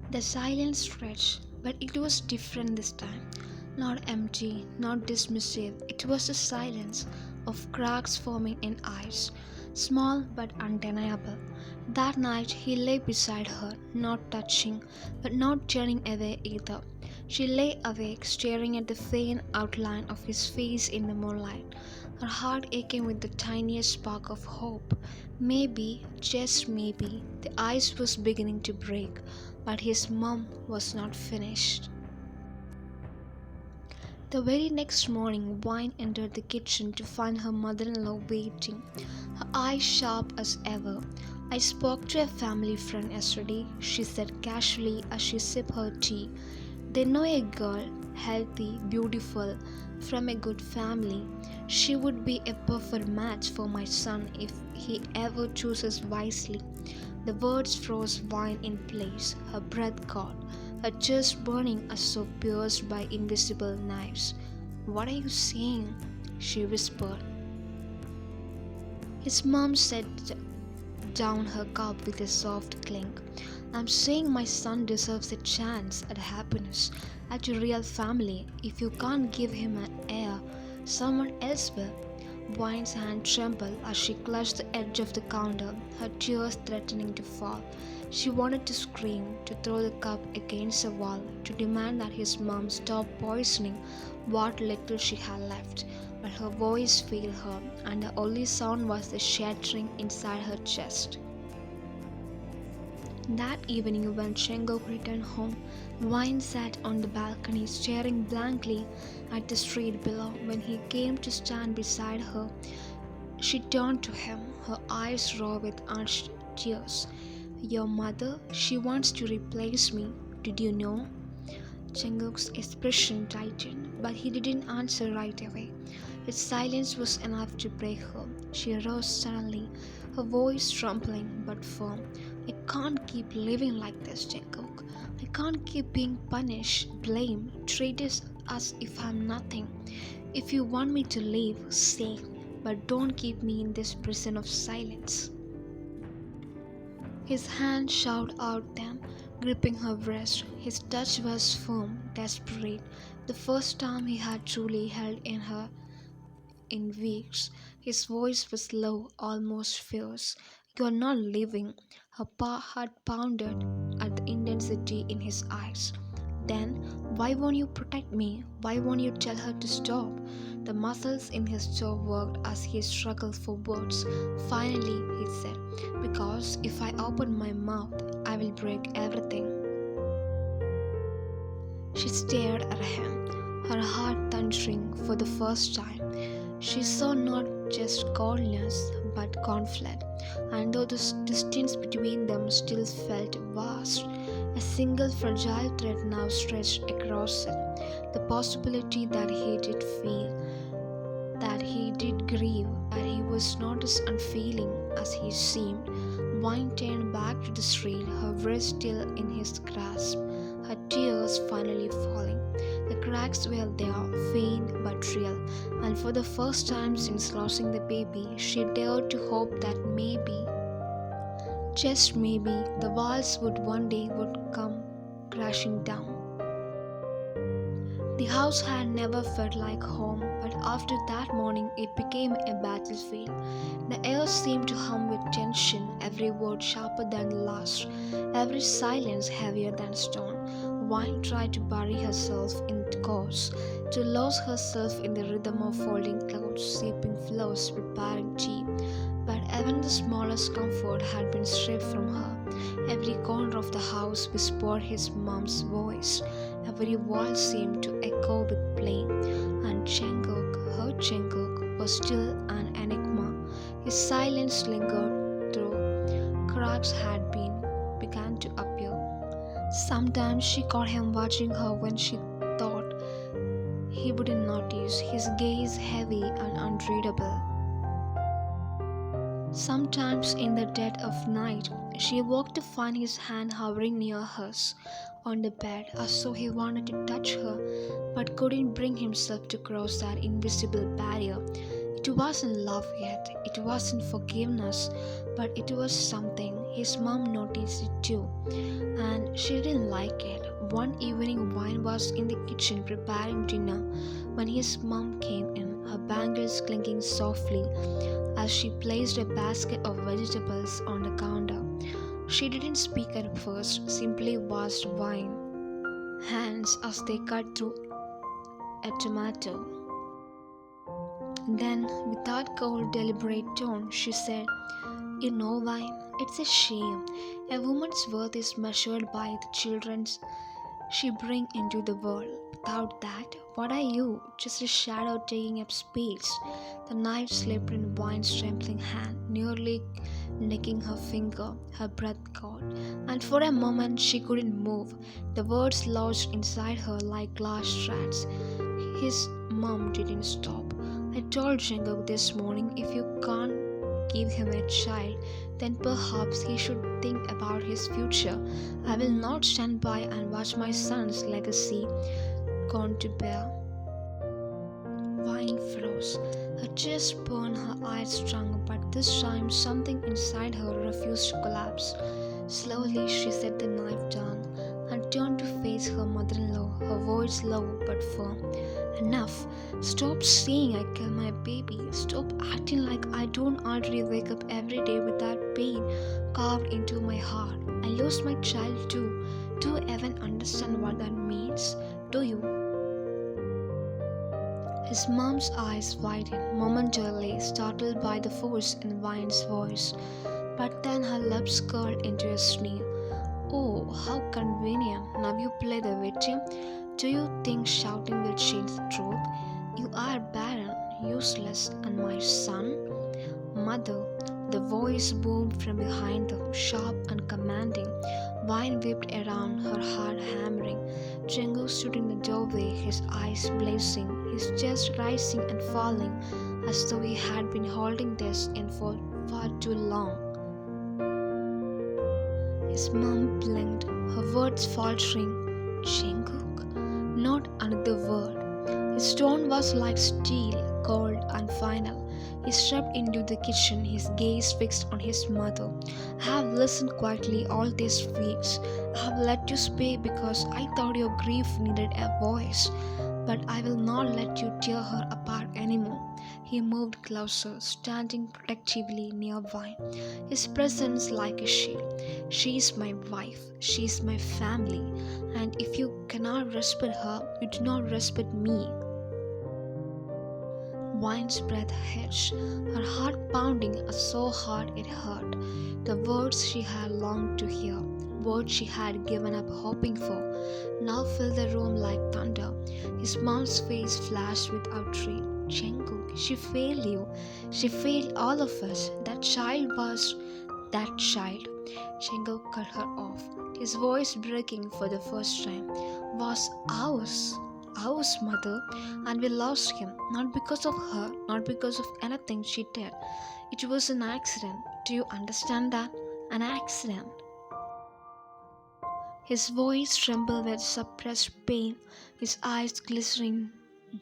The silence stretched, but it was different this time. Not empty, not dismissive, it was a silence of cracks forming in eyes, small but undeniable. That night he lay beside her, not touching, but not turning away either. She lay awake, staring at the faint outline of his face in the moonlight, her heart aching with the tiniest spark of hope. Maybe, just maybe, the ice was beginning to break, but his mum was not finished. The very next morning, Vine entered the kitchen to find her mother in law waiting, her eyes sharp as ever. I spoke to a family friend yesterday, she said casually as she sipped her tea. They know a girl, healthy, beautiful, from a good family. She would be a perfect match for my son if he ever chooses wisely. The words froze Vine in place, her breath caught, her chest burning as though pierced by invisible knives. "What are you saying?" she whispered. His mom set down her cup with a soft clink. "I'm saying my son deserves a chance at happiness, at a real family. If you can't give him an heir, someone else will." Vine's hand trembled as she clutched the edge of the counter, her tears threatening to fall. She wanted to scream, to throw the cup against the wall, to demand that his mom stop poisoning what little she had left. But her voice failed her, and the only sound was the shattering inside her chest. That evening, when Chengok returned home, Vine sat on the balcony staring blankly at the street below. When he came to stand beside her, she turned to him, her eyes raw with unshed tears. "Your mother, she wants to replace me. Did you know?" Chengok's expression tightened, but he didn't answer right away. His silence was enough to break her. She rose suddenly, her voice trembling but firm. "I can't keep living like this, Chengok. I can't keep being punished, blamed, treated as if I'm nothing. If you want me to leave, say, but don't keep me in this prison of silence." His hand shot out then, gripping her wrist. His touch was firm, desperate, the first time he had truly held in her in weeks. His voice was low, almost fierce. "You're not leaving." Her heart pounded at the intensity in his eyes. "Then why won't you protect me? Why won't you tell her to stop?" The muscles in his jaw worked as he struggled for words. Finally, he said, "Because if I open my mouth, I will break everything." She stared at him, her heart thundering for the first time. She saw not just coldness but conflict, and though the distance between them still felt vast, a single fragile thread now stretched across it, the possibility that he did feel, that he did grieve, that he was not as unfeeling as he seemed. Vine turned back to the street, her wrist still in his grasp, her tears finally falling. The cracks were there, faint but real, and for the first time since losing the baby, she dared to hope that maybe, just maybe, the walls would one day would come crashing down. The house had never felt like home, but after that morning it became a battlefield. The air seemed to hum with tension, every word sharper than the last, every silence heavier than stone. Vine tried to bury herself in chores, to lose herself in the rhythm of folding clothes, sweeping floors, preparing tea. But even the smallest comfort had been stripped from her. Every corner of the house whispered his mom's voice. Every wall seemed to echo with blame. And Chengok, her Chengok, was still an enigma. His silence lingered through cracks had begun to appear. Sometimes she caught him watching her when she thought he wouldn't notice, his gaze heavy and unreadable. Sometimes in the dead of night, she woke to find his hand hovering near hers on the bed as though he wanted to touch her but couldn't bring himself to cross that invisible barrier. It wasn't love yet, it wasn't forgiveness, but it was something. His mom noticed it too, and she didn't like it. One evening, Wine was in the kitchen preparing dinner when his mom came in, her bangles clinking softly as she placed a basket of vegetables on the counter. She didn't speak at first, simply watched Wine hands as they cut through a tomato. Then, without cold, deliberate tone, she said, "You know, Wine, it's a shame. A woman's worth is measured by the children she brings into the world. Without that, what are you? Just a shadow taking up space." The knife slipped in Wine's trembling hand, nearly nicking her finger. Her breath caught, and for a moment she couldn't move. The words lodged inside her like glass shards. His mom didn't stop. "I told Jungkook this morning, if you can't give him a child, then perhaps he should think about his future. I will not stand by and watch my son's legacy gone to bear." Wine froze. Her chest burned, her eyes strung, but this time something inside her refused to collapse. Slowly she set the knife down and turned to face her mother-in-law, her voice low but firm. "Enough. Stop saying I killed my baby. Stop acting like I don't already wake up every day with that pain carved into my heart. I lost my child too. Do you even understand what that means? Do you?" His mom's eyes widened momentarily, startled by the force in Wine's voice. But then her lips curled into a sneer. "Oh, how convenient. Now you play the victim. Do you think shouting will change the truth? You are barren, useless, and my son?" "Mother," the voice boomed from behind them, sharp and commanding. Wine whipped around, her heart hammering. Django stood in the doorway, his eyes blazing, his chest rising and falling as though he had been holding this in for far too long. His mom blinked, her words faltering. "Jungkook?" Not another word. His tone was like steel, cold and final. He stepped into the kitchen, his gaze fixed on his mother. "I have listened quietly all these weeks. I have let you speak because I thought your grief needed a voice. But I will not let you tear her apart anymore." He moved closer, standing protectively near Wine, his presence like a shield. "She's my wife, she's my family, and if you cannot respect her, you do not respect me." Wine's breath hitched, her heart pounding so hard it hurt. The words she had longed to hear, words she had given up hoping for, now filled the room like thunder. His mom's face flashed with outrage. "Jungkook, she failed you. She failed all of us. That child was that child." Jungkook cut her off, his voice breaking for the first time. "Was ours. Ours, mother, and we lost him, not because of her, not because of anything she did. It was an accident. Do you understand that? An accident." His voice trembled with suppressed pain, his eyes glistening,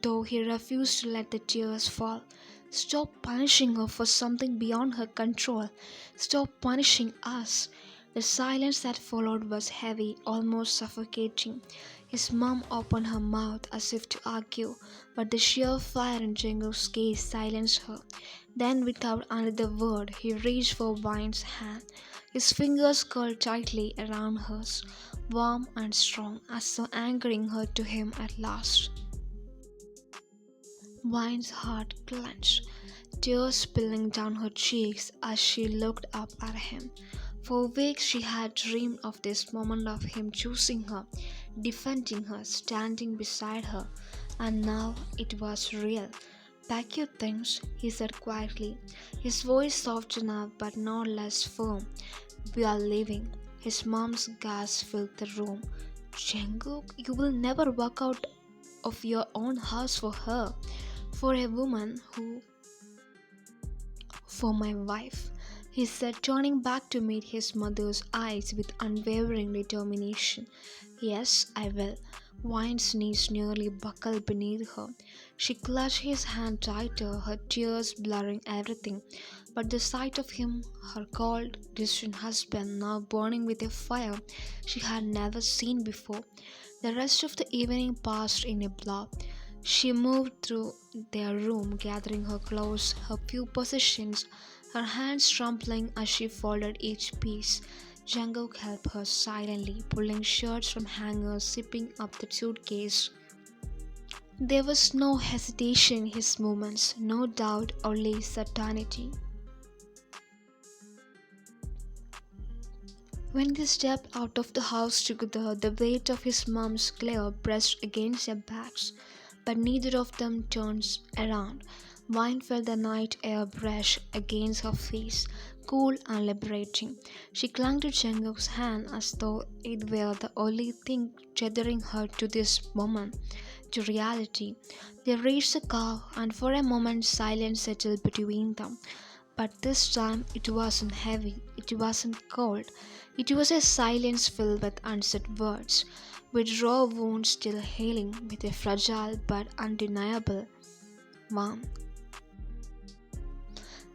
though he refused to let the tears fall. "Stop punishing her for something beyond her control. Stop punishing us." The silence that followed was heavy, almost suffocating. His mom opened her mouth as if to argue, but the sheer fire in Django's gaze silenced her. Then, without another word, he reached for Wine's hand. His fingers curled tightly around hers, warm and strong, as though anchoring her to him at last. Wine's heart clenched, tears spilling down her cheeks as she looked up at him. For weeks she had dreamed of this moment, of him choosing her, defending her, standing beside her, and now it was real. "Pack your things," he said quietly, his voice soft enough but no less firm. "We are leaving." His mom's gasp filled the room. "Jungkook, you will never walk out of your own house for her, for a woman who..." "For my wife." he said, turning back to meet his mother's eyes with unwavering determination. Yes, I will. Wine's knees nearly buckled beneath her. She clutched his hand tighter, her tears blurring everything. But the sight of him, her cold, distant husband, now burning with a fire she had never seen before. The rest of the evening passed in a blur. She moved through their room, gathering her clothes, her few possessions, her hands trembling as she folded each piece. Jungkook helped her silently, pulling shirts from hangers, zipping up the suitcase. There was no hesitation in his movements, no doubt, only certainty. When they stepped out of the house together, the weight of his mom's glare pressed against their backs, but neither of them turned around. Wine felt the night air brush against her face, cool and liberating. She clung to Jungkook's hand as though it were the only thing tethering her to this moment, to reality. They reached the car, and for a moment silence settled between them. But this time it wasn't heavy, it wasn't cold. It was a silence filled with unsaid words, with raw wounds still healing, with a fragile but undeniable warmth.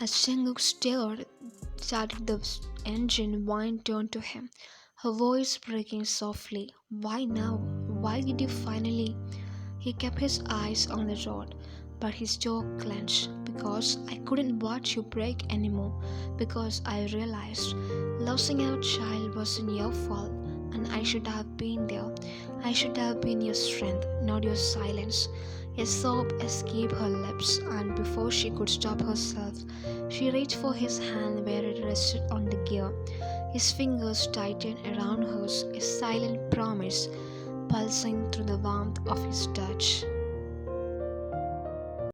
As Jungkook started the engine, Wine turned to him, her voice breaking softly. Why now? Why did you finally? He kept his eyes on the road, but his jaw clenched. Because I couldn't watch you break anymore. Because I realized losing our child wasn't your fault, and I should have been there. I should have been your strength, not your silence. A sob escaped her lips, and before she could stop herself, she reached for his hand where it rested on the gear. His fingers tightened around hers, a silent promise pulsing through the warmth of his touch.